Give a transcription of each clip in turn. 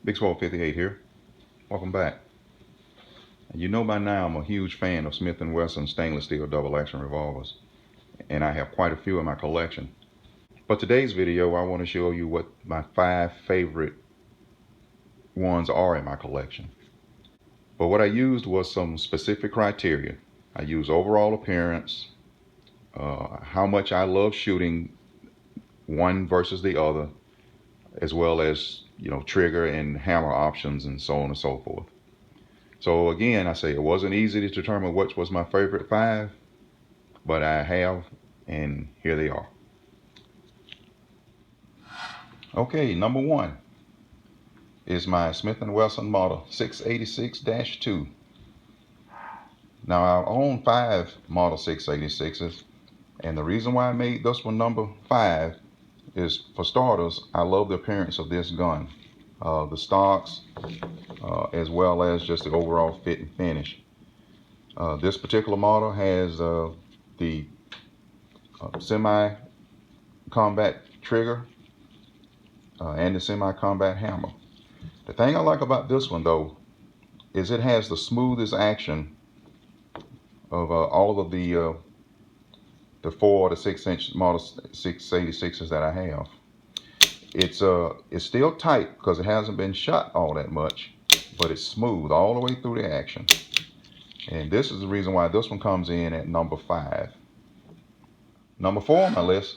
Big Swole 58 here. Welcome back. You know by now I'm a huge fan of Smith & Wesson stainless steel double action revolvers, and I have quite a few in my collection. But today's video I want to show you what my 5 favorite ones are in my collection. But what I used was some specific criteria. I used overall appearance, how much I love shooting one versus the other, as well as trigger and hammer options and so on and so forth. So again, I say it wasn't easy to determine which was my favorite 5, but I have, and here they are. Okay, number 1 is my Smith & Wesson model 686-2. Now I own 5 model 686s, and the reason why I made this one number 5 is, for starters, I love the appearance of this gun. The stocks, as well as just the overall fit and finish. This particular model has the semi-combat trigger and the semi-combat hammer. The thing I like about this one though is it has the smoothest action of all of the 4 to 6 inch model 686s that I have. It's still tight because it hasn't been shot all that much, but it's smooth all the way through the action. And this is the reason why this one comes in at number 5. Number 4 on my list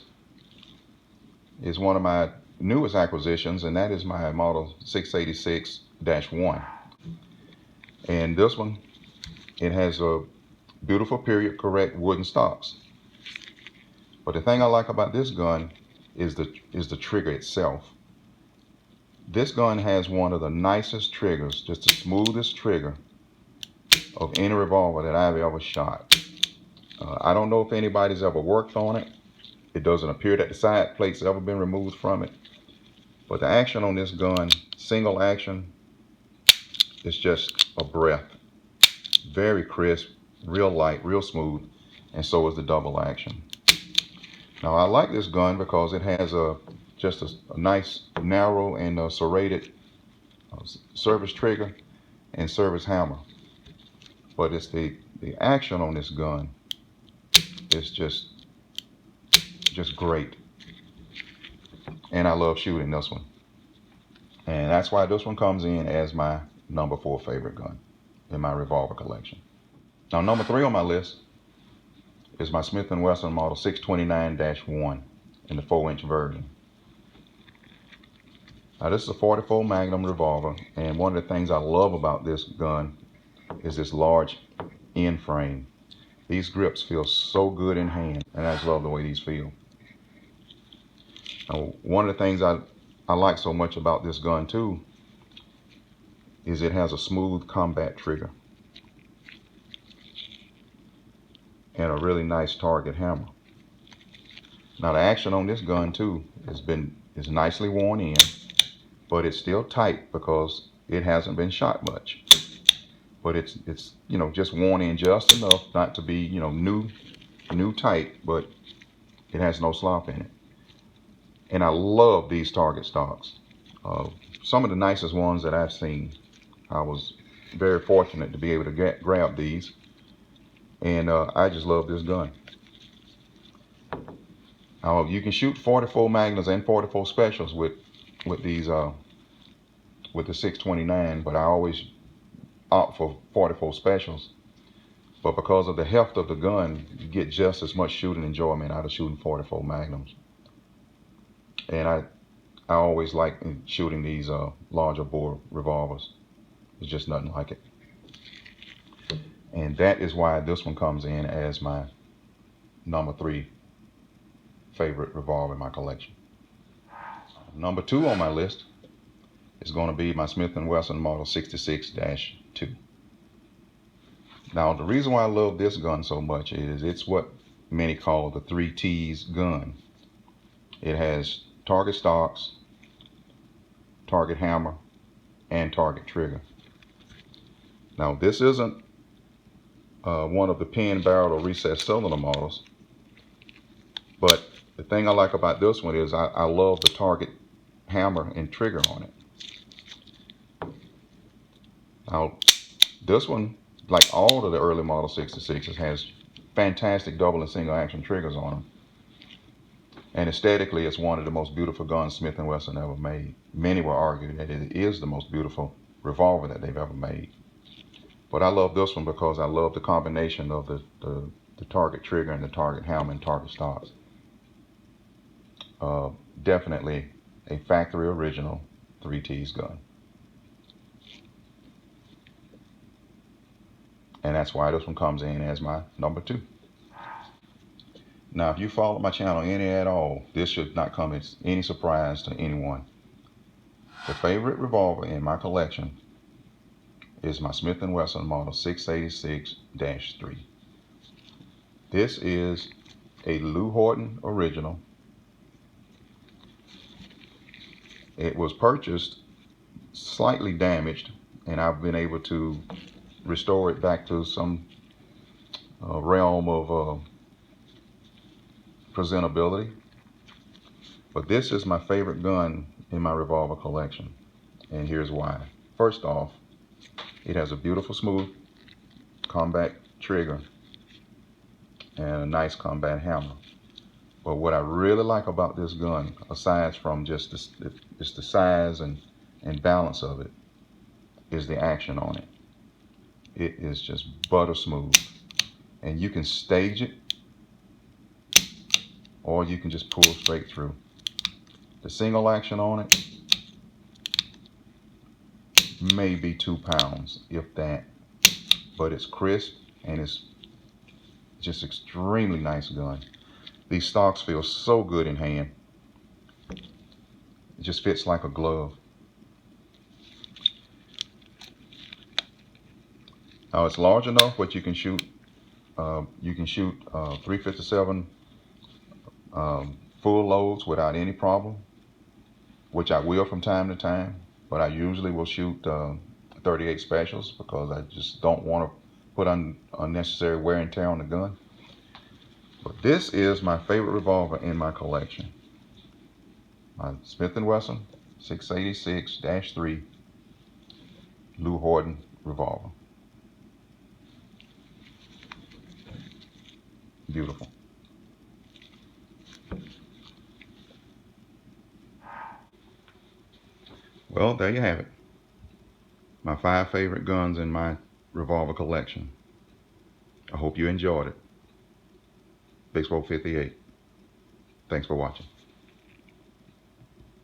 is one of my newest acquisitions, and that is my model 686-1. And this one, it has a beautiful period correct wooden stocks. But the thing I like about this gun is the trigger itself. This gun has one of the nicest triggers, just the smoothest trigger of any revolver that I've ever shot. I don't know if anybody's ever worked on it. It doesn't appear that the side plate's ever been removed from it. But the action on this gun, single action, is just a breath. Very crisp, real light, real smooth, and so is the double action. Now I like this gun because it has just a nice narrow and serrated service trigger and service hammer. But it's the action on this gun is just great. And I love shooting this one. And that's why this one comes in as my number 4 favorite gun in my revolver collection. Now number 3 on my list is my Smith & Wesson model 629-1 in the 4-inch version. Now this is a 44 Magnum revolver, and one of the things I love about this gun is this large end frame. These grips feel so good in hand, and I just love the way these feel. Now, one of the things I like so much about this gun too is it has a smooth combat trigger and a really nice target hammer. Now the action on this gun too is nicely worn in, but it's still tight because it hasn't been shot much. But it's just worn in just enough not to be new tight, but it has no slop in it. And I love these target stocks. Some of the nicest ones that I've seen. I was very fortunate to be able to grab these. And I just love this gun. You can shoot 44 Magnums and 44 Specials with these with the 629, but I always opt for 44 Specials. But because of the heft of the gun, you get just as much shooting enjoyment out of shooting 44 Magnums. And I always like shooting these larger bore revolvers. There's just nothing like it. And that is why this one comes in as my number 3 favorite revolver in my collection. Number 2 on my list is going to be my Smith & Wesson model 66-2. Now the reason why I love this gun so much is it's what many call the 3 T's gun. It has target stocks, target hammer, and target trigger. Now this isn't one of the pin, barrel, or recessed cylinder models, but the thing I like about this one is I love the target hammer and trigger on it. Now, this one, like all of the early Model 66s, has fantastic double and single action triggers on them. And aesthetically, it's one of the most beautiful guns Smith & Wesson ever made. Many will argue that it is the most beautiful revolver that they've ever made. But I love this one because I love the combination of the target trigger and the target hammer and target stocks. Definitely a factory original 3T's gun. And that's why this one comes in as my number 2. Now, if you follow my channel any at all, this should not come as any surprise to anyone. The favorite revolver in my collection is my Smith & Wesson Model 686-3. This is a Lou Horton original. It was purchased slightly damaged, and I've been able to restore it back to some realm of presentability. But this is my favorite gun in my revolver collection, and here's why. First off, it has a beautiful smooth combat trigger and a nice combat hammer. But what I really like about this gun, aside from just the size and balance of it, is the action on it. It is just butter smooth, and you can stage it or you can just pull straight through. The single action on it may be 2 pounds, if that, but it's crisp and it's just extremely nice gun. These stocks feel so good in hand. It just fits like a glove. Now it's large enough, but you can shoot 357 full loads without any problem, which I will from time to time. But I usually will shoot 38 specials because I just don't want to put unnecessary wear and tear on the gun. But this is my favorite revolver in my collection. My Smith & Wesson 686-3 Lou Horton revolver. Beautiful. Well, there you have it. My 5 favorite guns in my revolver collection. I hope you enjoyed it. Big Smoke 58. Thanks for watching.